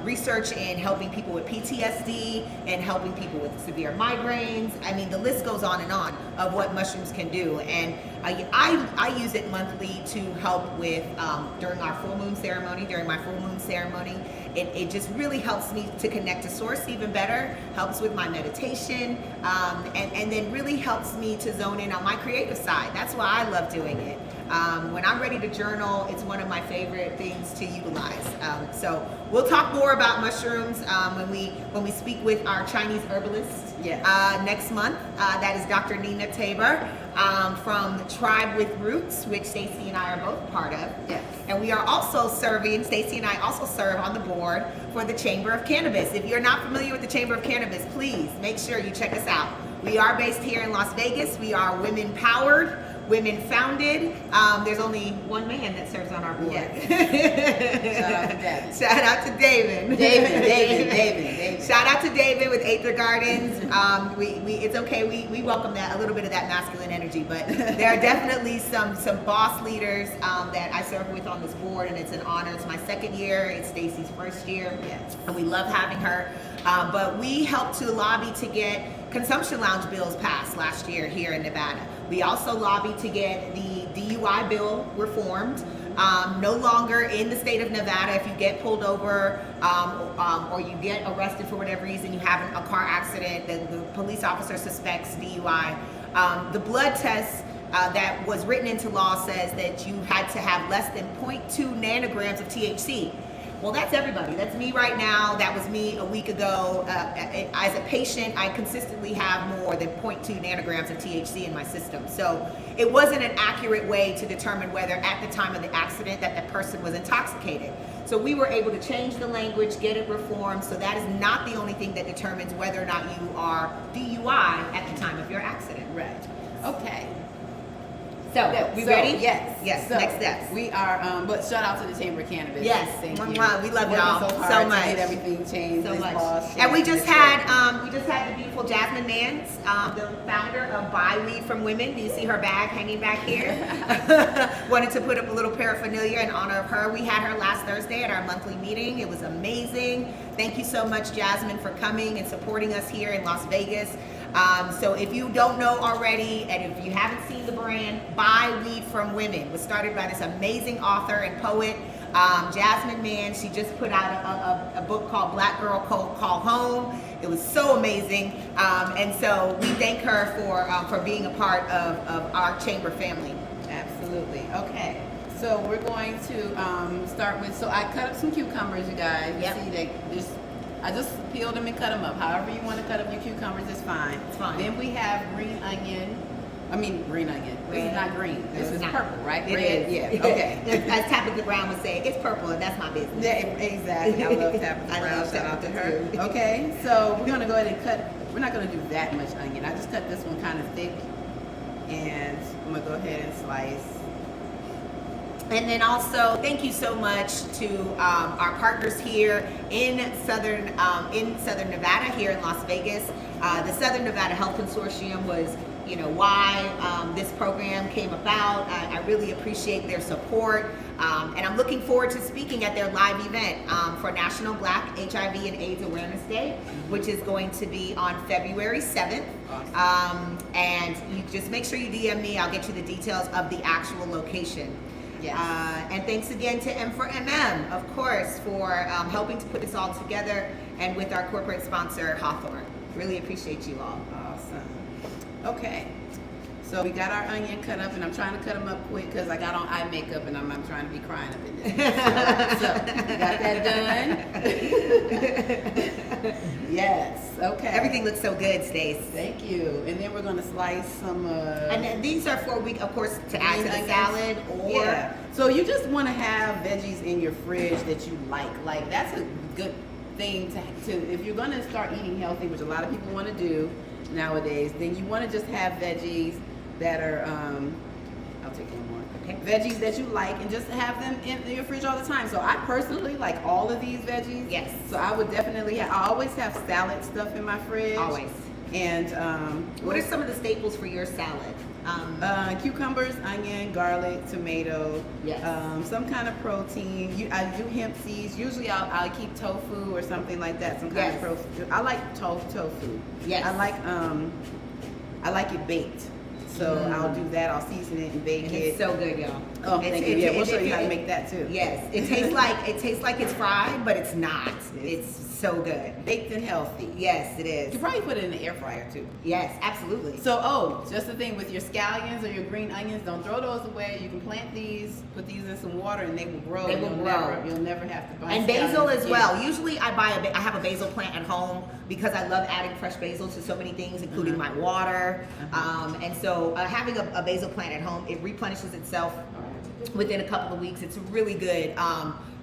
research in helping people with PTSD and helping people with severe migraines. I mean, the list goes on and on of what mushrooms can do. And I use it monthly to help with, during my full moon ceremony, it just really helps me to connect to source even better, helps with my meditation, and then really helps me to zone in on my creative side. That's why I love doing it. When I'm ready to journal, it's one of my favorite things to utilize. So we'll talk more about mushrooms when we speak with our Chinese herbalist next month. That is Dr. Nina Tabor from Tribe with Roots, which Stacey and I are both part of. Yes. And we are also serving, Stacey and I also serve on the board for the Chamber of Cannabis. If you're not familiar with the Chamber of Cannabis, please make sure you check us out. We are based here in Las Vegas. We are women powered, women founded. There's only one man that serves on our board. Yes. Shout out to David. David. Shout out to David with Aether Gardens. It's okay. We welcome that, a little bit of that masculine energy, but there are definitely some boss leaders that I serve with on this board, and it's an honor. It's my second year. It's Stacey's first year. Yes. And we love having her. But we helped to lobby to get consumption lounge bills passed last year here in Nevada. We also lobbied to get the DUI bill reformed. No longer in the state of Nevada, if you get pulled over or you get arrested for whatever reason, you have a car accident, the police officer suspects DUI. The blood test that was written into law says that you had to have less than 0.2 nanograms of THC. Well, that's everybody. That's me right now. That was me a week ago. As a patient, I consistently have more than 0.2 nanograms of THC in my system. So it wasn't an accurate way to determine whether at the time of the accident that the person was intoxicated. So we were able to change the language, get it reformed. So that is not the only thing that determines whether or not you are DUI at the time of your accident. Right. Okay. So, we ready? Yes. So, next steps. We are, but shout out to the Chamber of Cannabis. Yes. Thank you. We love y'all so much. To get everything changed. So much. Laws And we just had the beautiful Jasmine Mans, the founder of Buy Weed from Women. Do you see her bag hanging back here? Wanted to put up a little paraphernalia in honor of her. We had her last Thursday at our monthly meeting. It was amazing. Thank you so much, Jasmine, for coming and supporting us here in Las Vegas. So if you don't know already, and if you haven't seen the brand, Buy Weed from Women was started by this amazing author and poet, Jasmine Mann. She just put out a book called Black Girl Call Home. It was so amazing. And so we thank her for being a part of our chamber family. Absolutely. Okay. So we're going to start with, so I cut up some cucumbers, you guys. You see I just peeled them and cut them up. However you want to cut up your cucumbers is fine. It's fine. Then we have green onion. I mean, green onion. This Red. is not green. This is not. purple, right? It Red. is. Yeah. Okay. As Tabitha Brown would say, it's purple, and that's my business. Yeah, exactly. I love Tabitha I Brown. love Shout out to Tabitha her. too. Okay, so we're gonna go ahead and cut. We're not gonna do that much onion. I just cut this one kind of thick, and I'm gonna go ahead and slice. And then also, thank you so much to our partners here in Southern Nevada, here in Las Vegas. The Southern Nevada Health Consortium was, why this program came about. I really appreciate their support, and I'm looking forward to speaking at their live event for National Black HIV and AIDS Awareness Day, which is going to be on February 7th. Awesome. And you just make sure you DM me. I'll get you the details of the actual location. Yes. And thanks again to M4MM, of course, for helping to put this all together, and with our corporate sponsor, Hawthorne. Really appreciate you all. Awesome. Okay. So we got our onion cut up, and I'm trying to cut them up quick because I got on eye makeup, and I'm trying to be crying up in there. So we got that done. Yes. Okay. Everything looks so good, Stace. Thank you. And then we're gonna slice some. And then these are for of course, to add to the onions. salad, or Yeah. So you just want to have veggies in your fridge that you like. Like that's a good thing to if you're gonna start eating healthy, which a lot of people want to do nowadays. Then you want to just have veggies that are. I'll take one more. Okay. Veggies that you like, and just have them in your fridge all the time. So I personally like all of these veggies. Yes. So I would definitely. I always have salad stuff in my fridge. Always. And What are some of the staples for your salad? cucumbers, onion, garlic, tomato. Yes. Some kind of protein. I do hemp seeds. Usually I'll keep tofu or something like that. Some kind Yes. of protein. I like tofu. Yes. I like it baked. So I'll do that. I'll season it and bake And it. it's so good, y'all. Oh, thank you. Yeah, we'll show you how to make that too. Yes, it tastes like it's fried, but it's not. It's so good. Baked and healthy. Yes, it You is. could probably put it in the air fryer too. Yes, absolutely. So, just the thing with your scallions or your green onions, don't throw those away. You can plant these, put these in some water, and they will grow. They will grow. You'll never have to buy. And basil scallions as again. well. Usually I have a basil plant at home because I love adding fresh basil to so many things, including my water. And so having a basil plant at home, it replenishes itself within a couple of weeks. It's a really good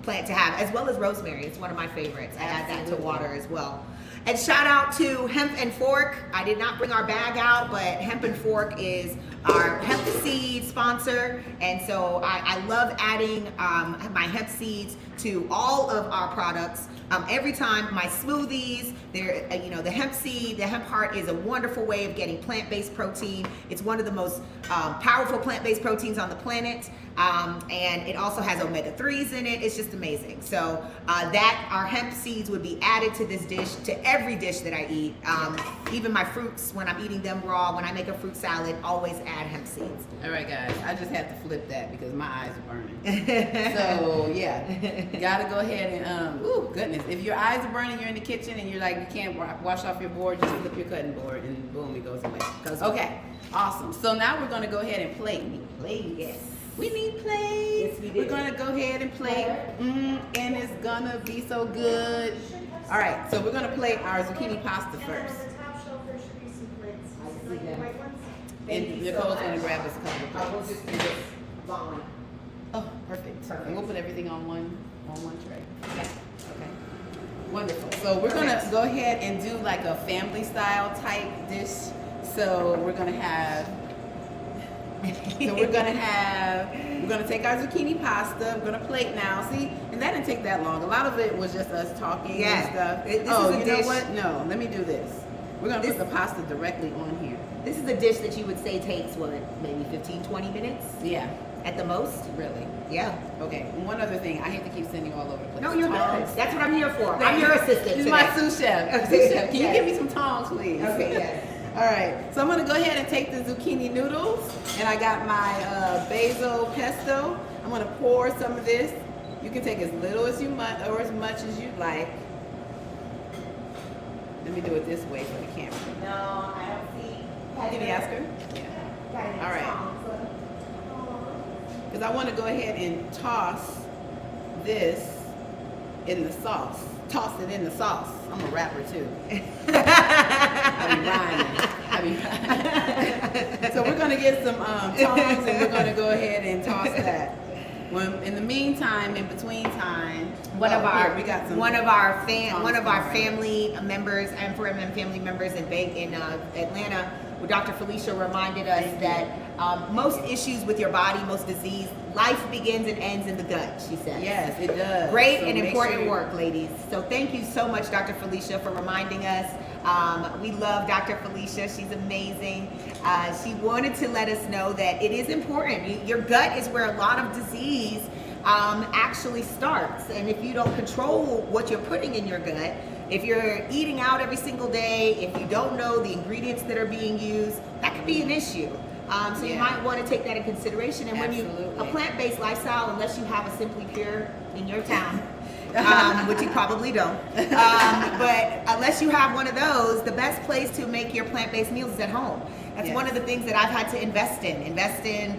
plant to have, as well as rosemary. It's one of my favorites. I add that to water as well. And shout out to Hemp and Fork. I did not bring our bag out, but Hemp and Fork is our hemp seed sponsor. And so I love adding my hemp seeds to all of our products. Every time my smoothies, the hemp seed, the hemp heart is a wonderful way of getting plant-based protein. It's one of the most powerful plant-based proteins on the planet. And it also has omega-3s in it. It's just amazing. So our hemp seeds would be added to this dish, to every dish that I eat. Even my fruits, when I'm eating them raw, when I make a fruit salad, always add hemp seeds. All right, guys. I just had to flip that because my eyes are burning. So yeah, you gotta go ahead and ooh, goodness. If your eyes are burning, you're in the kitchen and you're like you can't wash off your board, just flip your cutting board and boom, it goes away. Okay, awesome. So now we're gonna go ahead and plate. Yes. We need plates. Yes, we do. We're gonna go ahead and plate, and it's gonna be so good. All right, so we're gonna plate our zucchini pasta first. On the top shelf, there should be some plates. I see Like the them. white ones. And Nicole's gonna grab us a couple of I will plates. just do this long one. Oh, perfect. And we'll put everything on one tray. Yes. Okay. Wonderful. So we're gonna go ahead and do like a family style type dish. So we're gonna take our zucchini pasta. We're gonna plate now. See, and that didn't take that long. A lot of it was just us talking and stuff. This Oh, is a you know dish- what? No, let me do this. We're gonna This- put the pasta directly on here. This is a dish that you would say takes, what, maybe 15, 20 minutes Yeah. at the most? Really. Yeah. Okay. And one other thing, I hate to keep sending you all over the place. No, you're good. Tongs. That's what I'm here for. I'm your assistant He's today. my sous chef. Sous chef. Can you Yes. give me some tongs, please? Okay, yes. All right. So I'm gonna go ahead and take the zucchini noodles, and I got my basil pesto. I'm gonna pour some of this. You can take as little as you want or as much as you like. Let me do it this way for the camera. No, I don't see. Can you ask her? Yeah. All right. Because I want to go ahead and toss this in the sauce. Toss it in the sauce. I'm a rapper too. I be rhyming. So we're gonna get some tongs, and we're gonna go ahead and toss that. When in the meantime, in between time, One of our tongs. family members and for family members in Atlanta, where Dr. Felicia reminded us that most issues with your body, most disease, life begins and ends in the gut, she said. Yes, it does. Great So and make important sure- work, ladies. So thank you so much, Dr. Felicia, for reminding us. We love Dr. Felicia. She's amazing. She wanted to let us know that it is important. Your gut is where a lot of disease actually starts. And if you don't control what you're putting in your gut, if you're eating out every single day, if you don't know the ingredients that are being used, that could be an issue. So you might want to take that in consideration. And when Absolutely. a plant-based lifestyle, unless you have a Simply Pure in your town, which you probably don't, but unless you have one of those, the best place to make your plant-based meals is at home. That's one of the things that I've had to invest in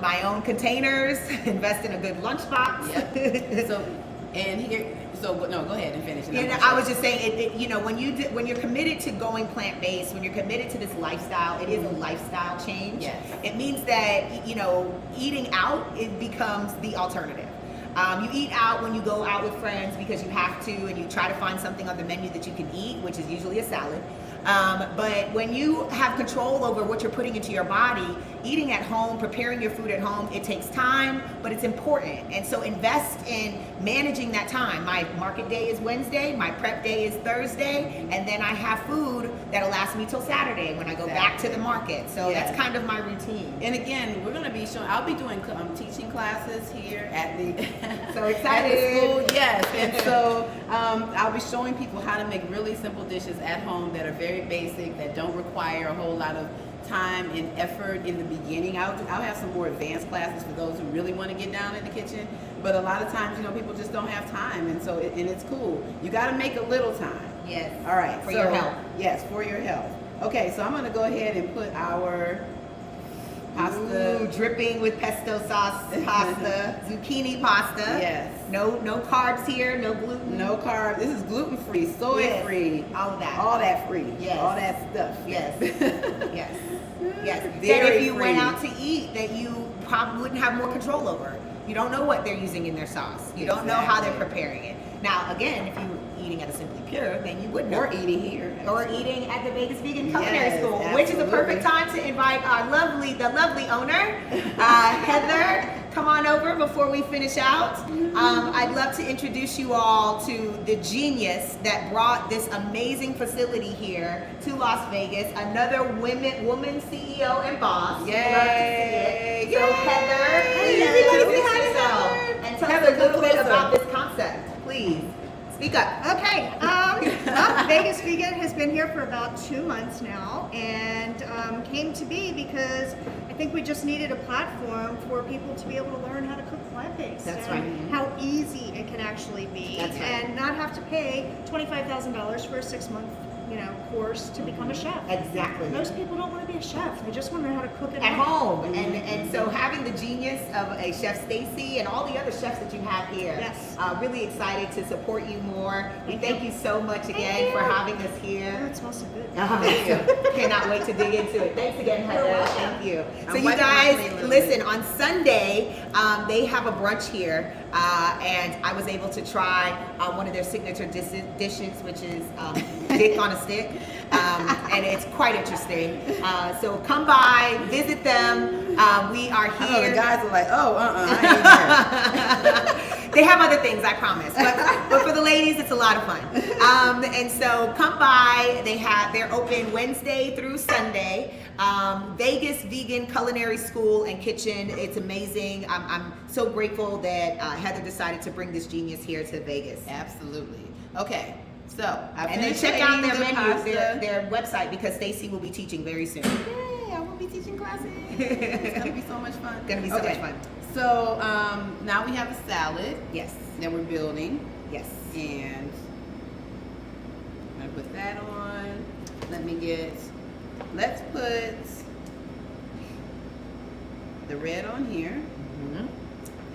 my own containers, invest in a good lunchbox. No, go ahead and finish. I was just saying, when you're committed to going plant-based, when you're committed to this lifestyle, it is a lifestyle change. Yes. It means that, eating out, it becomes the alternative. You eat out when you go out with friends because you have to, and you try to find something on the menu that you can eat, which is usually a salad. But when you have control over what you're putting into your body, eating at home, preparing your food at home, it takes time, but it's important. And so invest in managing that time. My market day is Wednesday, my prep day is Thursday, and then I have food that'll last me till Saturday when I go back to the market. So that's kind of my routine. And again, we're going to be showing, I'll be doing teaching classes here at the, So excited. at the school, yes. And so I'll be showing people how to make really simple dishes at home that are very basic, that don't require a whole lot of time and effort in the beginning. I'll have some more advanced classes for those who really want to get down in the kitchen. But a lot of times, people just don't have time, and so and it's cool. You got to make a little time. Yes. All right. For your health. Yes, for your health. Okay, so I'm going to go ahead and put our pasta. Ooh, dripping with pesto sauce pasta, zucchini pasta. Yes. No carbs here, no gluten. No carbs. This is gluten free, soy free, All of that. all that free, Yes. all that stuff. Yes. Yes. Yes. That Dairy if you went free. out to eat, that you probably wouldn't have more control over. You don't know what they're using in their sauce. You don't know how they're preparing it. Now, again, if you were eating at a Simply Pure, then you would know. Or eating here. Or eating at the Vegas Vegan Culinary Yes, School, which is a perfect time to invite the lovely owner, Heather. Come on over before we finish out. I'd love to introduce you all to the genius that brought this amazing facility here to Las Vegas. Another woman CEO and boss. Yay! Love to see it. So Yay! Heather, introduce yourself and tell us a little bit about this concept, please. Speak up. Okay, well, Vegas Vegan has been here for about 2 months now, and came to be because I think we just needed a platform for people to be able to learn how to cook plant-based. That's and right. how easy it can actually be, That's right. and not have to pay $25,000 for a 6-month, course to become a chef. Exactly. Most people don't want to be a chef; they just want to know how to cook At home, and so having the genius of a Chef Stacy and all the other chefs that you have here, Yes. Really excited to support you more. We thank you so much Thank again for you. having us Oh, here. it smells so good. Cannot wait to dig into it. Thanks again, Heather. welcome. Thank you. I'm So you wiping my guys, plate a little listen, on Sunday, they have a brunch here, and I was able to try one of their signature dishes, which is dick on a stick, and it's quite interesting. So come by, visit them. We are I know here. the guys are like, I ain't here. They have other things, I promise. But for the ladies, it's a lot of fun. And so come by. They're open Wednesday through Sunday. Vegas Vegan Culinary School and Kitchen. It's amazing. I'm so grateful that Heather decided to bring this genius here to Vegas. Absolutely. Okay, so And then check out their menu, their website, because Stacy will be teaching very soon. Yay, I will be teaching classes. It's gonna be so much fun. Gonna be so much fun. So now we have a salad Yes. that we're building, Yes. and I'm gonna put that on. Let's put the red on here, Mm-hmm. And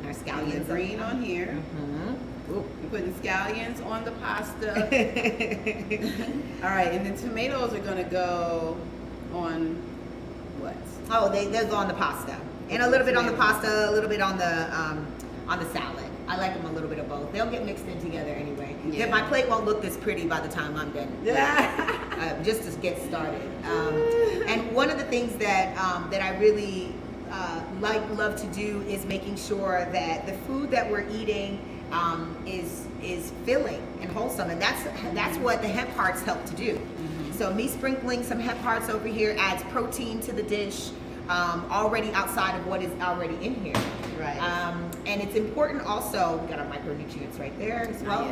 our and the scallions green on here. Mm-hmm. We're putting scallions on the pasta. All right, and the tomatoes are gonna go on What? Oh, they go on the pasta, and a little bit on the pasta, a little bit on the salad. I like them a little bit of both. They'll get mixed in together anyway. Yeah. My plate won't look this pretty by the time I'm done. Just to get started. And one of the things that I really love to do is making sure that the food that we're eating is filling and wholesome, and that's what the hemp hearts help to do. So me sprinkling some hemp hearts over here adds protein to the dish, already outside of what is already in here. Right. And it's important also, we got our micronutrients right there as well.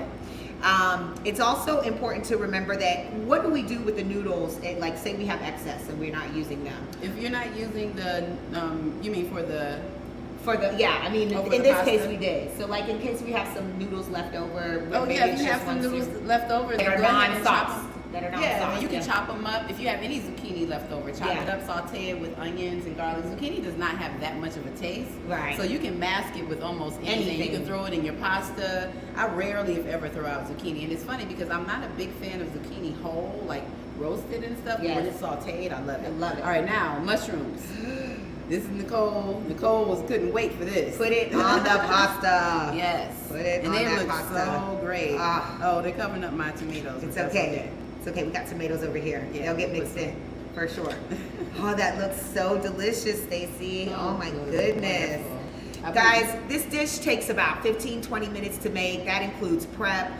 Yeah. It's also important to remember that what do we do with the noodles, like say we have excess and we're not using them. If you're not using the, you mean for the I mean, Over in the this pasta? case we did. So like in case we have some noodles left over. Oh maybe yeah, it's if you just have some one noodles soup left over, that then are go ahead and chop non-sauce. them. That are Yeah, non-sauce. you can chop them up. If you have any zucchini left over, chop it Yeah. up, saute it with onions and garlic. Zucchini does not have that much of a taste. Right. So you can mask it with almost anything. You Anything. can throw it in your pasta. I rarely, if ever, throw out zucchini. And it's funny because I'm not a big fan of zucchini whole, like roasted and stuff. But when Yes. it's sauteed, I love it. I love it. All right, now, mushrooms. This is Nicole. Nicole couldn't wait for this. Put it on the pasta. Yes. Put it and on they that look pasta. so great. Ah. Oh, they're covering up my tomatoes. It's but that's okay. It's okay. We got tomatoes over here. Yeah, They'll get we'll mixed put in for sure. Oh, that looks so delicious, Stacy. Oh my goodness. Wonderful. Guys, this dish takes about 15-20 minutes to make. That includes prep.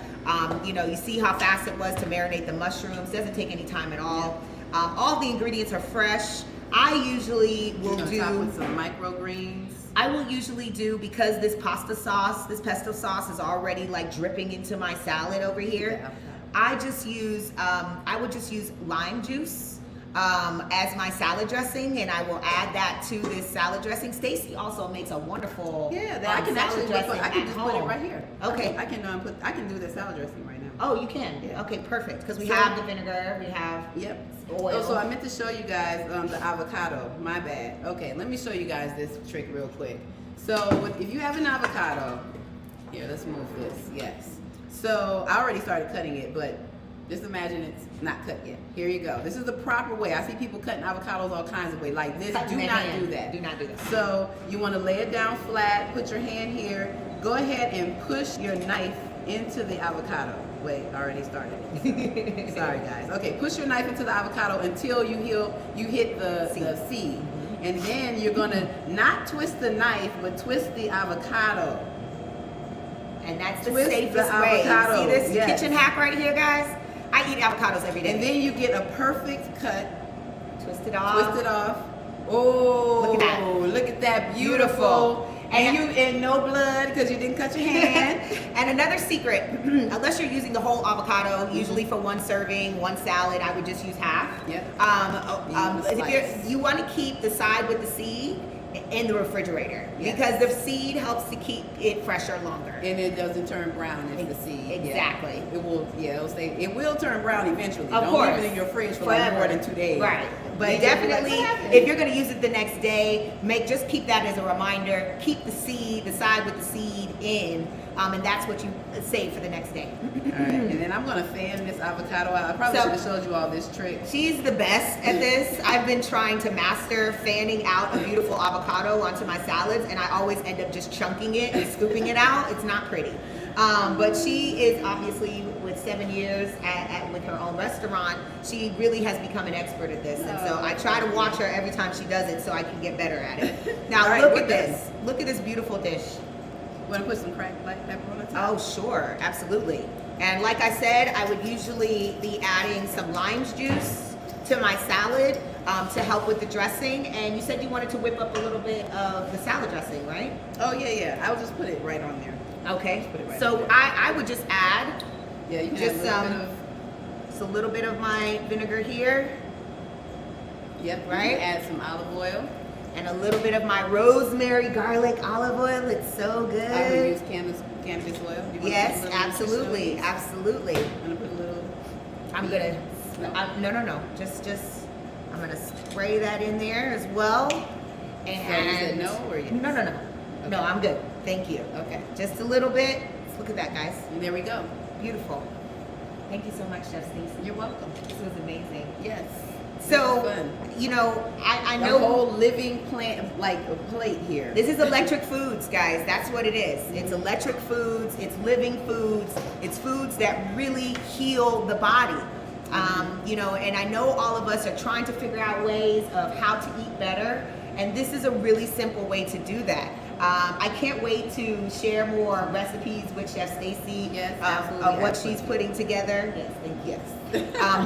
You see how fast it was to marinate the mushrooms. Doesn't take any time at all. All the ingredients are fresh. I usually will You're gonna do. top with some microgreens. I will usually do, because this pasta sauce, this pesto sauce is already like dripping into my salad over here. Yeah. I would just use lime juice as my salad dressing, and I will add that to this salad dressing. Stacy also makes a wonderful Yeah, I can salad actually dressing I can at just put it home. right here. Okay. I can do the salad dressing right now. Oh, you can? Yeah. Okay, perfect. Because we So- have the vinegar, we have Yep. oil. Oh, so I meant to show you guys the avocado. My bad. Okay, let me show you guys this trick real quick. So if you have an avocado, here, let's move this. Yes. So I already started cutting it, but just imagine it's not cut yet. Here you go. This is the proper way. I see people cutting avocados all kinds of ways. Like this, Cut in do the not hand. do that. Do not do that. So you want to lay it down flat, put your hand here, go ahead and push your knife into the avocado. Wait, I already started. Sorry guys. Okay, push your knife into the avocado until you hit the seed. And then you're gonna not twist the knife, but twist the avocado. And that's the Twist safest the way. avocado, See this yes. kitchen hack right here, guys? I eat avocados every day. And then you get a perfect cut. twist it off. Twist it off. Oh, Look at that. Look at that, Beautiful. beautiful. And no blood because you didn't cut your hand. And another secret, unless you're using the whole avocado, usually for one serving, one salad, I would just use half. Yep. If you want to keep the side with the seed in the refrigerator, Yes. because the seed helps to keep it fresher longer. And it doesn't turn brown if the seed. Exactly. Yeah. It will. Yeah, it'll stay. It will turn brown eventually. Of Don't course. leave it in your fridge for like Forever. more than 2 days. Right. But Then you'll be like, definitely, "What happened?" if you're going to use it the next day, just keep that as a reminder. Keep the side with the seed in, and that's what you save for the next day. All right. And then I'm gonna fan this avocado out. I probably So- should have showed you all this trick. She's the best at this. I've been trying to master fanning out a beautiful avocado onto my salads, and I always end up just chunking it and scooping it out. It's not pretty. But she is obviously, with 7 years with her own restaurant, she really has become an expert at this. And so I try to watch her every time she does it so I can get better at it. Now All right, look we're at this. Look at this beautiful dish. Want to put some cracked black pepper on the top? Oh, sure, absolutely. And like I said, I would usually be adding some lime juice to my salad to help with the dressing. And you said you wanted to whip up a little bit of the salad dressing, right? Oh yeah. I'll just put it right on there. Okay. Put it right So there. I would just add Yeah, you can just add a little bit of. just a little bit of my vinegar here Yep. right? You can add some olive oil. and a little bit of my rosemary, garlic, olive oil. It's so good. I would use cannabis oil. You wanna Yes, put a little absolutely, nutritional? absolutely. I'm gonna put a little. I'm gonna, no. Just, I'm gonna spray that in there as well. And So you said no, or yes? No. Okay. No, I'm good. Thank you. Okay. Just a little bit. Let's look at that, guys. And there we go. Beautiful. Thank you so much, Chef Stacey. You're welcome. This was amazing. Yes. So, fun. you know, I The know whole living plant, like a plate here. this is electric foods, guys. That's what it is. It's electric foods, it's living foods, it's foods that really heal the body. You know, and I know all of us are trying to figure out ways of how to eat better, and this is a really simple way to do that. I can't wait to share more recipes with Chef Stacy Yes, of absolutely, what absolutely. she's putting together. Yes, and yes.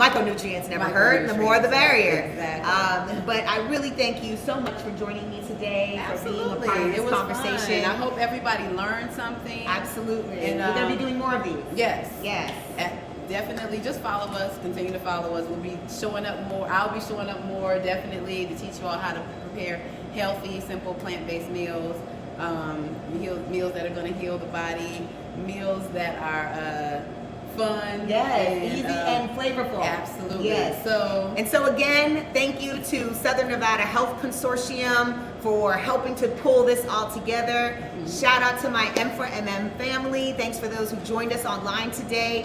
Micronutrients never hurt, the more the merrier. Exactly. But I really thank you so much for joining me today, for being a part of It this was conversation. fun. I hope everybody learned something. Absolutely. And, We're going to be doing more of these. Yes. Yes. Definitely just follow us, continue to follow us. We'll be showing up more. I'll be showing up more, definitely, to teach you all how to prepare healthy, simple, plant-based meals. Meals that are going to heal the body, meals that are fun. Yes, easy and flavorful. Absolutely. Yes. So So again, thank you to Southern Nevada Health Consortium for helping to pull this all together. Shout out to my M4MM family. Thanks for those who joined us online today.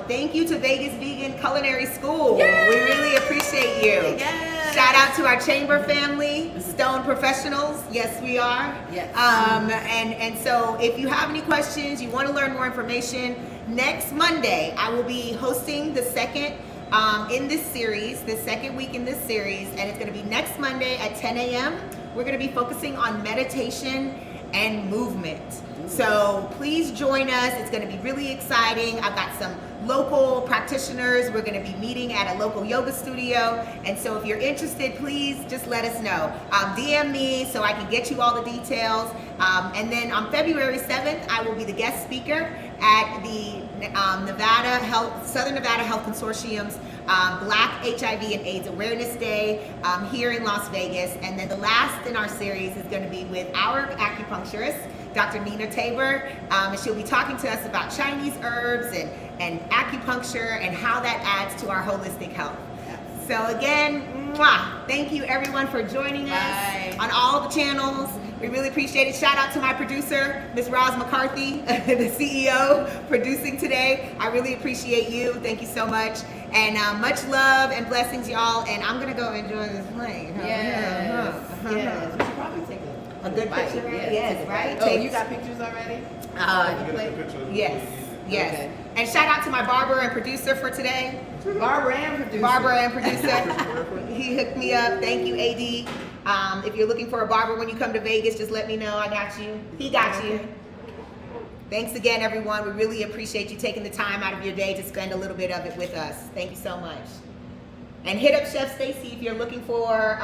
Thank you to Vegas Vegan Culinary School. Yay! We really appreciate you. Yes. Shout out to our chamber family, Stone Professionals. Yes, we are. Yes. And so if you have any questions, you want to learn more information, next Monday I will be hosting the second in this series, the second week in this series, and it's going to be next Monday at 10 a.m. We're going to be focusing on meditation and movement. So please join us. It's going to be really exciting. I've got some local practitioners. We're going to be meeting at a local yoga studio. And so if you're interested, please just let us know. DM me so I can get you all the details. And then on February 7th, I will be the guest speaker at the Southern Nevada Health Consortium's Black HIV and AIDS Awareness Day here in Las Vegas. And then the last in our series is going to be with our acupuncturist, Dr. Nina Tabor, and she'll be talking to us about Chinese herbs and acupuncture and how that adds to our holistic health. So again, thank you everyone for joining us on all the channels. We really appreciate it. Shout out to my producer, Ms. Roz McCarthy, the CEO, producing today. I really appreciate you. Thank you so much. And much love and blessings, y'all. And I'm going to go enjoy this plane. yes. We should probably take A good bite. picture, right? Yes, Yes, take a right? bite. Oh, Take- you got pictures already? Yes, yes. Okay. And shout out to my barber and producer for today. Barbara and producer. Barber and producer. He hooked me up. Thank you, AD. If you're looking for a barber when you come to Vegas, just let me know. I got you. He got you. Thanks again, everyone. We really appreciate you taking the time out of your day to spend a little bit of it with us. Thank you so much. And hit up Chef Stacy if you're looking for,